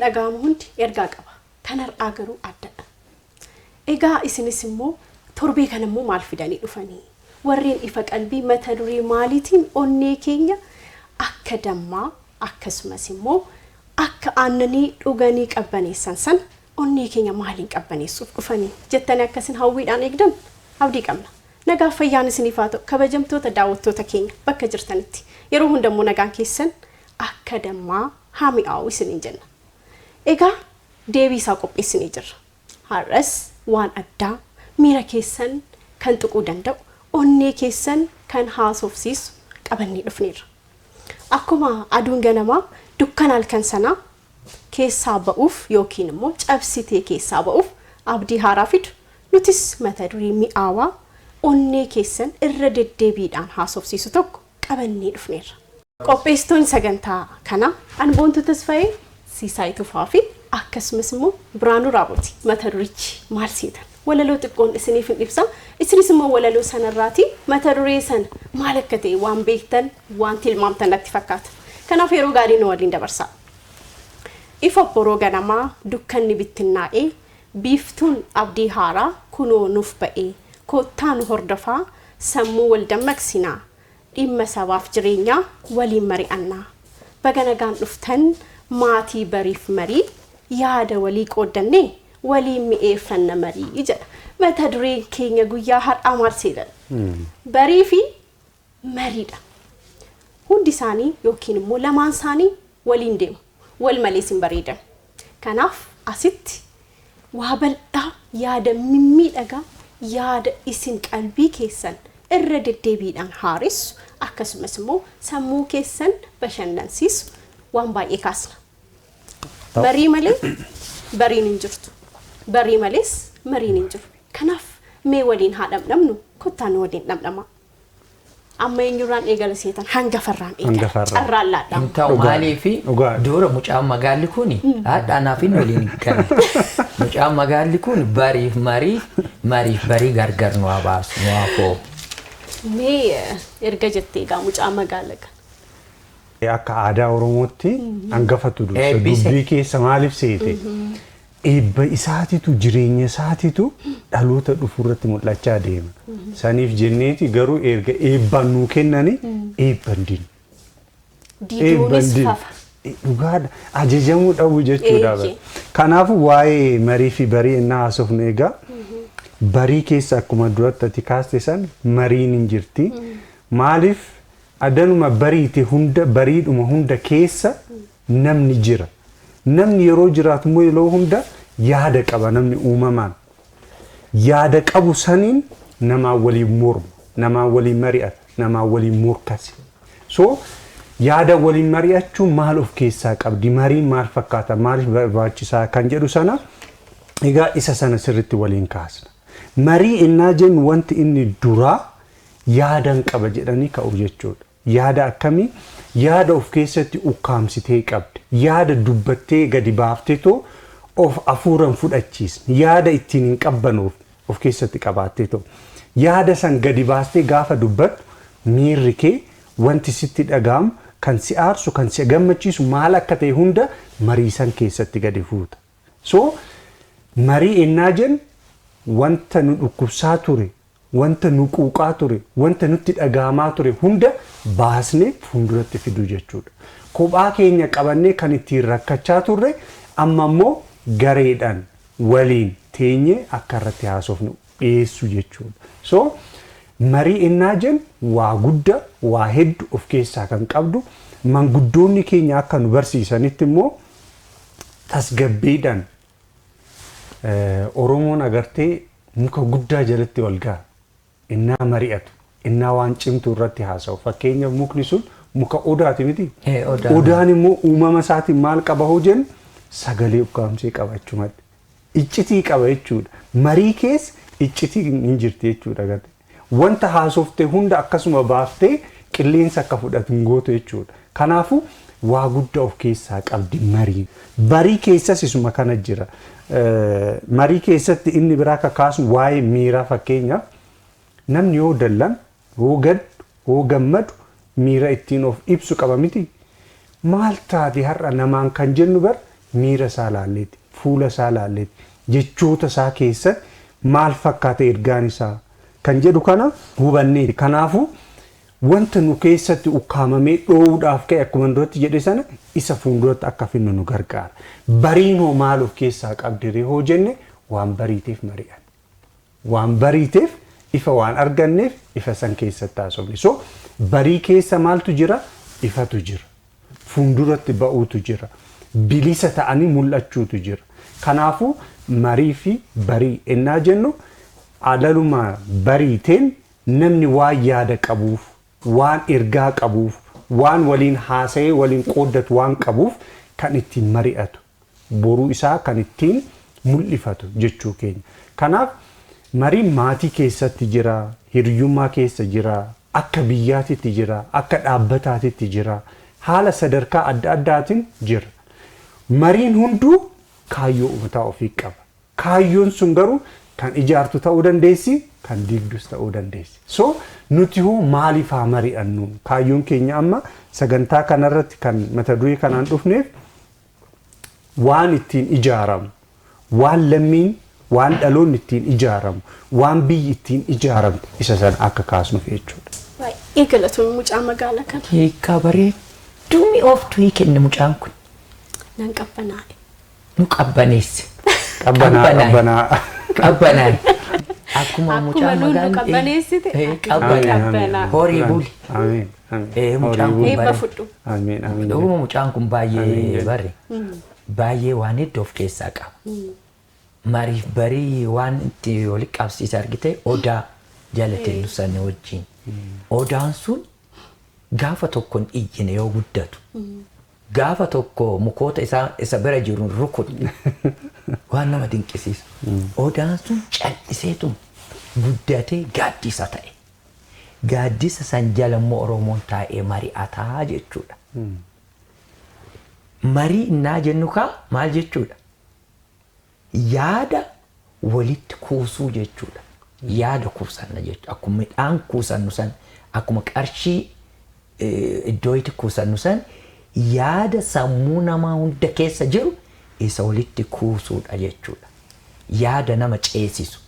dhaga'amu hundi ergaa qaba. Kan har'aa garuu addadha. Egaa isinis immoo torbee kana immoo maal fidanii dhufanii? Warreen ifa qalbii mata duree maaliitiin onnee keenya akka dammaa akkasumas immoo akka aannanii dhuganii qabbaneessan san onnee keenya maaliin qabbaneessuuf dhufanii jettanii akkasin hawwiidhaan eegdan abdii qabna. Nagaa fayyaan isiniif haa ta'u kabajamtoota daawwattoota keenya bakka jirtanitti yeroo hundammoo nagaan keessan akka dammaa haa mi'aawu isiniin jenna. Egaa deebii isaa qopheessinee jirra. Har'as waan addaa miira keessan kan tuquu danda'u onnee keessan kan haasofsiisu qabannee dhufneerra. Akkuma aduun ganamaa dukkana halkan sanaa keessaa ba'uuf yookiin immoo cabsitee keessaa ba'uuf abdii haaraa fidu nutis mata duree mi'aawaa onnee keessan irra deddeebiidhaan haasofsiisu tokko qabannee dhufneerra. Qopheessitoonni sagantaa kana Anboontuu Tasfaayee Siisaay Tufaa fi akkasumas immoo Biraanuu Raaboti mata durichi maal seetan walaloo xiqqoon isiniif ibsa. Isinis immoo walaloo sanarraati mata duree sana maal akka ta'e waan beektan waan tilmaamtan natti fakkaata. Kanaaf yeroo gaarii nu waliin dabarsaa. Ifa boroo ganamaa dukkanni bittinnaa'ee biiftuun abdii haaraa kunoo nuuf ba'ee kottaa nu hordofaa sammuu wal dammaqsinaa dhimma sabaaf jireenyaa waliin mari'annaa. Baga nagaan dhuftan maatii bariif marii yaada walii qooddannee waliin mi'eeffanna marii jedha. Mata dureen keenya guyyaa har'aa maal seetan? Barii fi mariidha. Hundi isaanii yookiin immoo lamaan isaanii waliin deemu. Wal malees hin bareedan. Kanaaf asitti waa bal'aa yaada mimmiidhagaa yaada isin qalbii keessan irra deddeebiidhaan haaressu akkasumas immoo sammuu keessan bashannansiisu waan baay'ee kaasna. Marii malee bariin hin jirtu. Barii malees mariin hin jiru. Kanaaf mee waliin haa dhamdhamnu kottaan waliin dhamdhama. Amma eenyurraan eegala seetan hangafarraan eegala. Carraan laadhaa. Ta'u Mariifi dura mucaan magaalli kuni haadhaanaaf hin waliin galle. Mucaan magaalli kun bariif barii gargar nu baasu nu afoo. Mee erga jettee egaa mucaan magaalaa kana. Akka aadaa Oromootti hangafatu dursa dubbii keessa maaliif seete? Eebba isaatiitu jireenya isaatiitu dhaloota dhufurratti mul'achaa deema. Saniif jenneeti garuu erga eebbaan nuu kennani eebban din. Diiduunis fafa. Dhugaadha ajajamuu dhabu jechuudha. Kanaafuu waa'ee marii fi barii innaa haasofnu egaa barii keessa akkuma duratti ati kaaste san mariin hin jirti. Maaliif adanuma bariiti hunda bariidhuma hunda keessa namni jira. Namni yeroo jiraatu immoo yeroo hunda yaada qaba namni uumamaan. Yaada qabu saniin namaa waliin mormu, namaa waliin mari'ata, namaa waliin morkasi. So yaada waliin mari'achuun maal of keessaa qabdi? Mariin maal fakkaata? Maaliif barbaachisaa kan jedhu sana egaa isa sana sirriitti waliin kaasna. Marii innaa jennu wanti inni duraa yaadan qaba jedhanii ka'u jechuudha. Yaada akkamii? Yaada of keessatti ukkaamsitee qabdi. Yaada dubbattee gadi baaftee too of afuuran fudhachiisni. Yaada ittiin hin qabbanuuf of keessatti qabaattee too. Yaada san gadi baastee gaafa dubbattu miirri kee wanti sitti dhaga'amu kan si aarsu kan si gammachiisu maal akka ta'e hunda marii san keessatti gadi fuuta. So marii innaa jennu wanta nu dhukkubsaa ture. Wanta nu quuqaa ture, wanta nutti dhaga'amaa ture hunda baasnee fuulduratti fiduu jechuudha. Kophaa keenya qabannee kan ittiin rakkachaa turre amma immoo gareedhaan waliin teenyee akka irratti haasofnu dhiyeessu jechuudha. So marii innaa jennu waa guddaa, waa hedduu of keessaa kan qabdu manguddoonni keenya akka nu barsiisanitti immoo tasgabbiidhaan Oromoon agartee muka guddaa jalatti wal ga'a. Innaa mari'atu, innaa waan cimtu irratti haasa'u. Fakkeenyaaf mukni sun muka odaati miti. Odaan immoo uumama isaatiin maal qaba hoo jennu sagalee ukkaamsee qaba jechuudha. Iccitii qaba jechuudha. Marii keessa iccitii hin jirti jechuudha. Wanta haasoftee hunda akkasuma baaftee qilleensa akka fudhatu hin gootu jechuudha. Kanaafuu waa guddaa of keessaa qabdi marii. Barii keessas isuma kana jira. Marii keessatti inni biraa kakaasu waa'ee miiraa fakkeenyaaf namni yoo dallan, yoo gaddu, yoo gammadu miira ittiin of ibsu qaba miti. Maal taate har'a namaan kan jennu bar miira isaa laalleeti, fuula isaa laalleeti, jechoota isaa keessatti maal fakkaata ergaan isaa kan jedhu kana hubannee. Kanaafuu wanta nu keessatti ukkaamamee dhoowuudhaaf ka'e akkuma duratti jedhe sana isa fuulduratti akka finnu nu gargaara. Bariin hoo maal of keessaa qabdiree hoo jenne waan bariiteef mari'an. Waan bariiteef ifa waan arganneef ifa san keessatti haasofne. So barii keessa maaltu jira? Ifatu jira. Fuulduratti ba'uutu jira. Bilisa ta'anii mul'achuutu jira. Kanaafuu marii fi barii ennaa jennu alaluma bariiteen namni waan yaada qabuuf, waan ergaa qabuuf, waan waliin haasa'ee waliin qooddatu waan qabuuf kan ittiin mari'atu, boruu isaa kan ittiin mul'ifatu jechuu keenya. Kanaaf mariin maatii keessatti jira, hiriyummaa keessa jira, akka biyyaatitti jira, akka dhaabbataatitti jira, haala sadarkaa adda addaatiin jira. Mariin hunduu kaayyoo mataa ofii qaba. Kaayyoon sun garuu kan ijaartu ta'uu dandeessi, kan diigdus ta'uu dandeessi. So nuti hoo maaliif haa mari'annu? Kaayyoon keenya amma sagantaa kanarratti kan mata duree kanaan dhufneef waan ittiin ijaaramu, waan lammiin, waan dhaloonni ittiin ijaaramu, waan biyyi ittiin ijaaramtu isa sana akka kaasnuuf jechuudha. Baay'ee galatoomii mucaa magaalaa kana. Hiikaa bareedduu mi'ooftuu hiikenne mucaan kun. Nan qabbanaa'e. Nu qabbaneesse. Qabbanaa. Qabbanaa. Akkuma mucaan Akkuma magaalaa. qabbaneessite. Qabbanaa. Horii buli. Ameen. Mucaan kun Eebba bare. fudhu. Ameen. Ameen. Dhuguma mucaan kun baay'ee bare. Baay'ee waan hedduu of keessaa qaba. Mariif barii waan itti wali qabsiisa argite Odaa jalatti nusanne wajjin. Odaan sun gaafa tokkoon iyyine yoo guddatu. Gaafa tokko mukoota isa bira jiru rukutu waan nama dinqisiisu. Odaan sun calliseetu guddatee gaaddisa ta'e. Gaaddisa san jala immoo Oromoon taa'ee mari'ataa jechuudha. Marii innaa jennu kaa maal jechuudha? Yaada walitti kuusuu jechuudha. Yaada kuusanna jechuudha. Akkuma midhaan kuusannu san, akkuma qarshii iddoo itti kuusannu san yaada sammuu namaa hunda keessa jiru isa walitti kuusuudha jechuudha. Yaada nama ceesisu.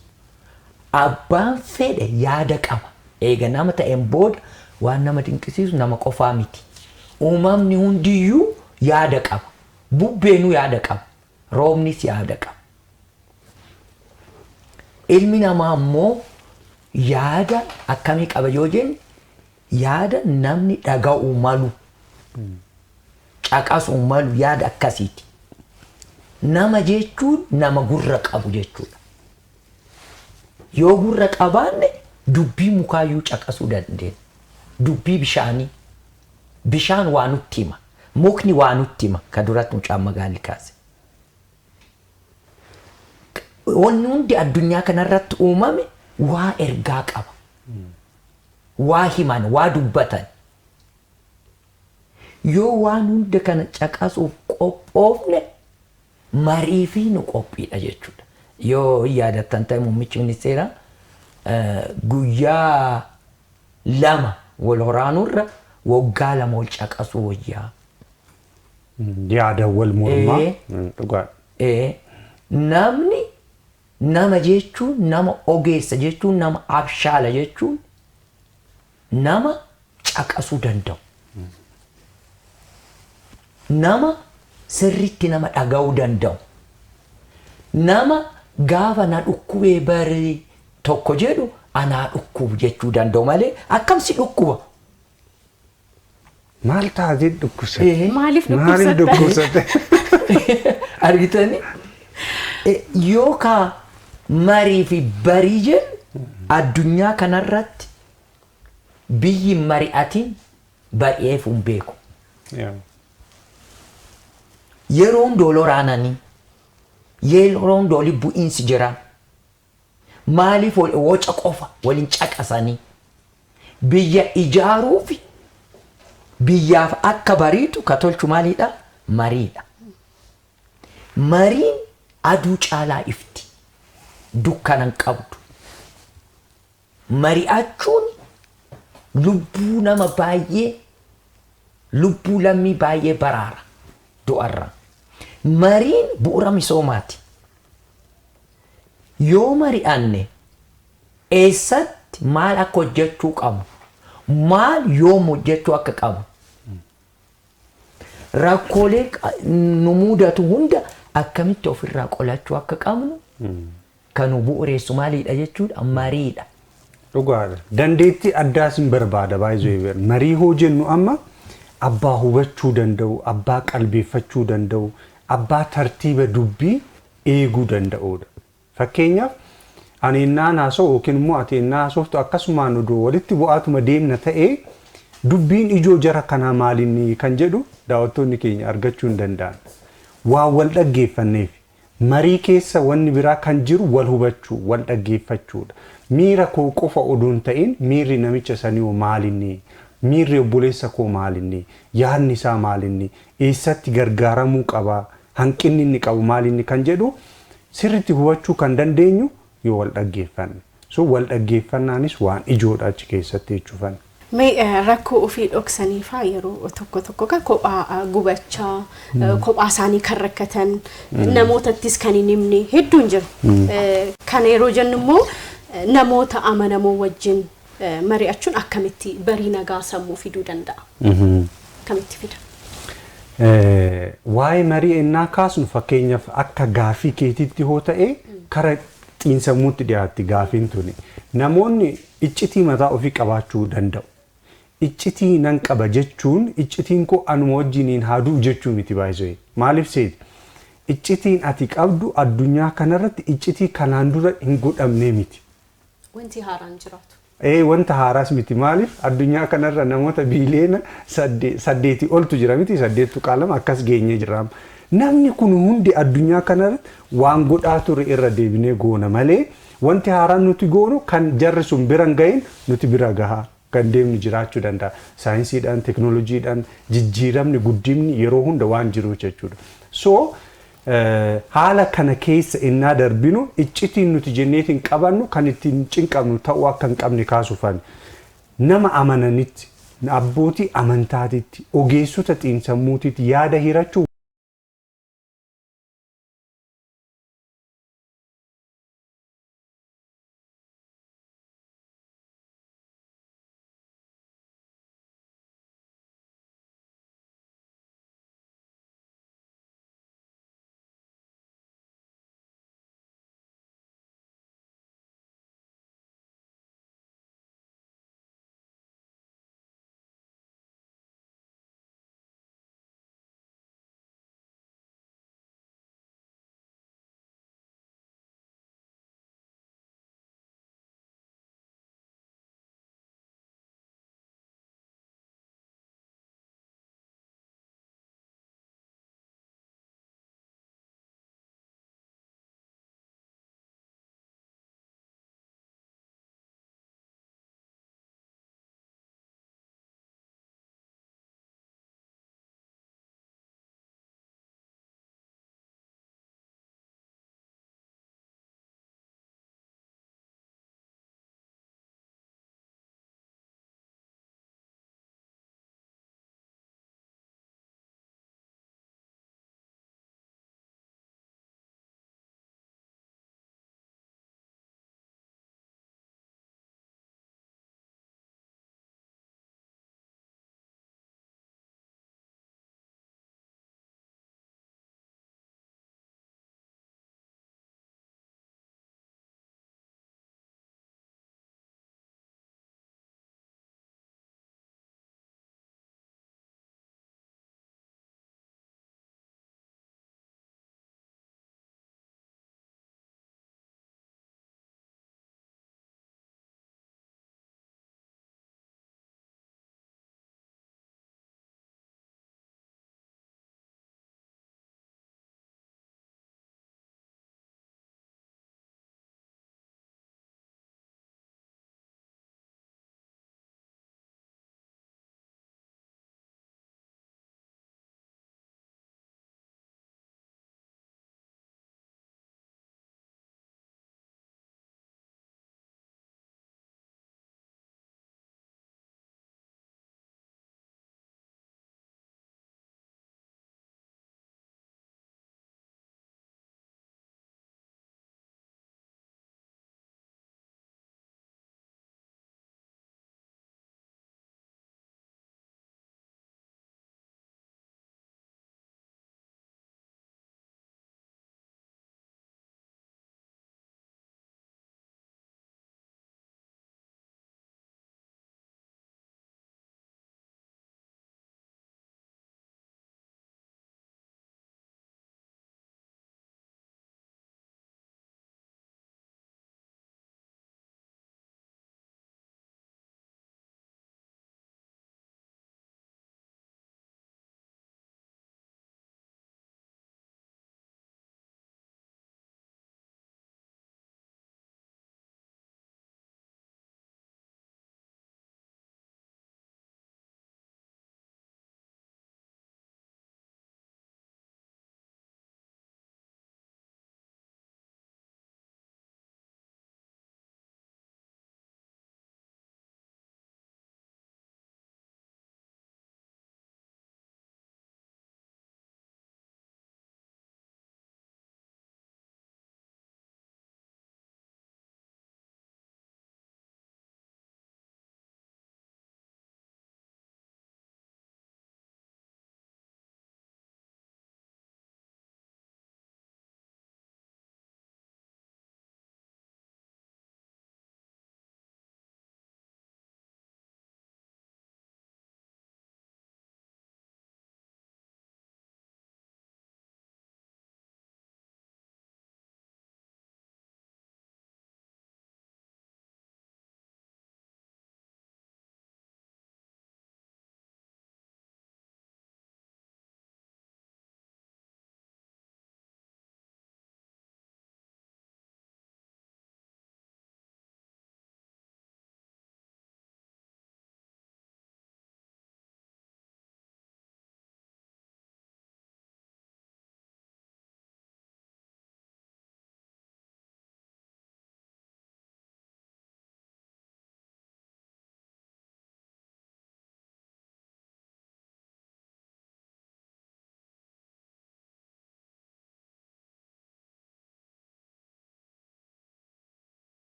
Abbaan fedhe yaada qaba. Eega nama ta'een booda waan nama dinqisiisu nama qofaa miti. Uumamni hundiyyuu yaada qaba. Bubbeenuu yaada qaba. Roobnis yaada qaba. Ilmi namaa immoo yaada akkamii qaba yoo jenne yaada namni dhaga'uu malu. Caqasuu malu yaada akkasiiti. Nama jechuun nama gurra qabu jechuudha. Yoo gurra qabaanne dubbii mukaayyuu caqasuu dandeenya. Dubbii bishaanii. Bishaan waa nutti hima. Mukni waa nutti hima. Ka duratti mucaan magaalli kaase. Wanni hundi addunyaa kanarratti uumame waa ergaa qaba. Waa himan, waa dubbatan. Yoo waan hunda kana caqasuuf qophoofne mariifi nu qophiidha jechuudha. Yoo yaadattan ta'e muummichi ministeeraa guyyaa 2 wal horaanuurra waggaa 2 wal caqasuu wayyaa. Yaada wal mormaa. Namni nama jechuun nama ogeessa jechuun nama abshaala jechuun nama caqasuu danda'u. Nama sirriitti nama dhaga'uu danda'u. Nama gaafa na dhukkubee barii tokko jedhu anaa dhukkubu jechuu danda'u malee akkam si dhukkuba? Maal taatee dhukkubsatte? Maaliif dhukkubsatte? Argitanii? Yookaan marii fi barii jedhu addunyaa kanarratti biyyi mari'atiin bari'eef hin beeku. Yeroon dooloraananii, yeroon dooli bu'iinsi jira. Maaliif waca qofa waliin caqasanii biyya ijaaruufi biyyaaf akka bariitu ka tolchu maaliidha? Mariidha. Mariin aduu caalaa ifti. Dukkanan qabdu. Mari'achuun lubbuu nama baay'ee, lubbuu lammii baay'ee baraara du'arra. Mariin bu'uura misoomaati. Yoo mari'anne eessatti maal akka hojjechuu qabu, maal yoom hojjechuu akka qabu, rakkoolee nu mudatu hunda akkamitti ofirraa qolachuu akka qabnu kan nu bu'uureessu maalidha jechuudha, mariidha. Dhugaadha. Dandeettii addaas hin barbaada baay'ee. Marii hoo jennu amma abbaa hubachuu danda'u, abbaa qalbeeffachuu danda'u, abbaa tartiiba dubbii eeguu danda'udha. Fakkeenyaaf ani innaan haasa'u yookiin immoo ati innaan haasoftu akkasumaan oduu walitti bu'aatuma deemna ta'ee dubbiin ijoo jara kanaa maalinni kan jedhu daawwattoonni keenya argachuu hin danda'an. Waa wal dhaggeeffanneef marii keessa wanni biraa kan jiru wal hubachuu, wal dhaggeeffachuudha. Miira koo qofa oduun ta'in miirri namicha sanii maalinni, miirri obboleessa koo maalinni, yaadni isaa maalinni, eessatti gargaaramuu qaba, hanqinni inni qabu maalinni kan jedhu sirriitti hubachuu kan dandeenyu yoo wal dhaggeeffanne. So wal dhaggeeffannaanis waan ijoodha achi keessatti jechuufan. Mee rakkoo ofii dhoksaniifaa yeroo tokko tokko kan kophaa gubachaa, kophaa isaanii kan rakkatan, namootattis kan hin himne hedduun jiru. Kan yeroo jennu immoo namoota amanamoo wajjin mari'achuun akkamitti barii nagaa sammuu fiduu danda'a? Akkamitti fida? Waa'ee marii ennaa kaasnu fakkeenyaaf akka gaafii keetiitti hoo ta'e kara xiinsammuutti dhiyaatti gaafiin tuni. Namoonni iccitii mataa ofii qabaachuu danda'u. Iccitii nan qaba jechuun iccitiin koo anuma wajjiniin haaduu jechuu miti baay'ee. Maaliif seeti? Iccitiin ati qabdu addunyaa kanarratti iccitii kanaan dura hin godhamne miti. Wanti haaraan jiraatu. Wanta haaraas miti. Maaliif addunyaa kanarra namoota biiliyoona 8 oltu jira miti, 8.2 akkas geenyee jira. Namni kun hundi addunyaa kanarratti waan godhaa ture irra deebinee goona malee wanti haaraan nuti goonu kan jarri sun biran gahin nuti bira gahaa kan deemnu jiraachuu danda'a. Saayinsiidhaan, teknooloojiidhaan jijjiiramni guddinni yeroo hunda waan jiru jechuudha. So haala kana keessa innaa darbinu iccitiin nuti jenneetiin qabannu kan ittiin cinqabnu ta'uu akka hin qabne kaasufan nama amananitti, abbootii amantaatitti, ogeessota xiinsammuutitti yaada hirachuu